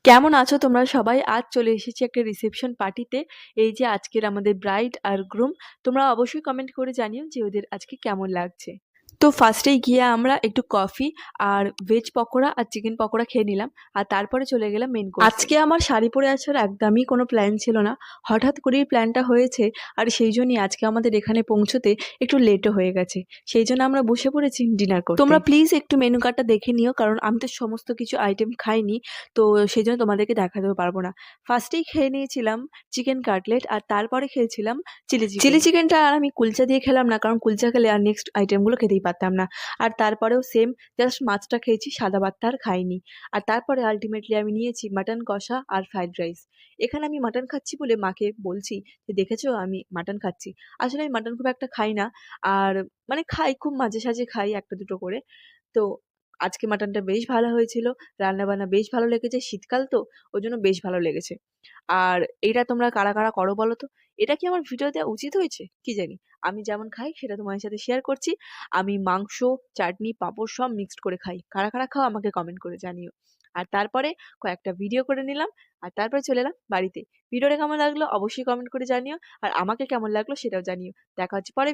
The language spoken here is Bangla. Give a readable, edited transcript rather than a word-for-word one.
কেমন আছো তোমরা সবাই? আজ চলে এসেছি একটা রিসেপশন পার্টিতে। এই যে আজকের আমাদের ব্রাইড আর গ্রুম। তোমরা অবশ্যই কমেন্ট করে জানিও যে ওদের আজকে কেমন লাগছে। তো ফার্স্টেই গিয়ে আমরা একটু কফি আর ভেজ পকোড়া আর চিকেন পকোড়া খেয়ে নিলাম। আর তারপরে চলে গেলাম মেইন কোর্সে। আজকে আমার শাড়ি পরে আসার একদমই কোনো প্ল্যান ছিল না। হঠাৎ করেই প্ল্যানটা হয়েছে। আর সেই জন্যই আজকে আমাদের এখানে পৌঁছতে একটু লেটও হয়ে গেছে। সেই জন্য আমরা বসে পড়েছি ডিনার করতে। তোমরা প্লিজ একটু মেনু কার্ডটা দেখে নিও, কারণ আমি তো সমস্ত কিছু আইটেম খাইনি। তো সেজন্য তোমাদেরকে দেখাতেও পারবো না। ফার্স্টেই খেয়ে নিয়েছিলাম চিকেন কাটলেট আর তারপরে খেয়েছিলাম চিলি চিকেনটা আর আমি কুলচা দিয়ে খেলাম না, কারণ কুলচা খেলে আর নেক্সট আইটেমগুলো খেতেই পারতাম না। আর তারপরেও সেম জাস্ট মাছটা খেয়েছি, সাদা ভাতটা আর খাইনি। আর তারপরে আলটিমেটলি আমি নিয়েছি মাটন কষা আর ফ্রাইড রাইস। এখানে আমি মাটন খাচ্ছি বলে মাকে বলছি যে, দেখেছো আমি মাটন খাচ্ছি। আসলে আমি মাটন খুব একটা খাই না। আর মানে খাই, খুব মাঝে সাঝে খাই একটা দুটো করে। তো আজকে মাটনটা বেশ ভালো হয়েছিল। রান্নাবান্না বেশ ভালো লেগেছে। শীতকাল তো, ওই জন্য বেশ ভালো লেগেছে। আর এইটা তোমরা কারা, কারা করো বলো তো? এটা কি আমার ভিডিও দেওয়া উচিত হয়েছে? কি জানি। আমি যেমন খাই সেটা তোমাদের সাথে শেয়ার করছি। আমি মাংস, চাটনি, পাঁপড় সব মিক্সড করে খাই। কারা, কারা খাও আমাকে কমেন্ট করে জানিও। আর তারপরে কয়েকটা ভিডিও করে নিলাম। আর তারপরে চলে এলাম বাড়িতে। ভিডিওটা কেমন লাগলো অবশ্যই কমেন্ট করে জানিও। আর আমাকে কেমন লাগলো সেটাও জানিও। দেখা হচ্ছে পরে।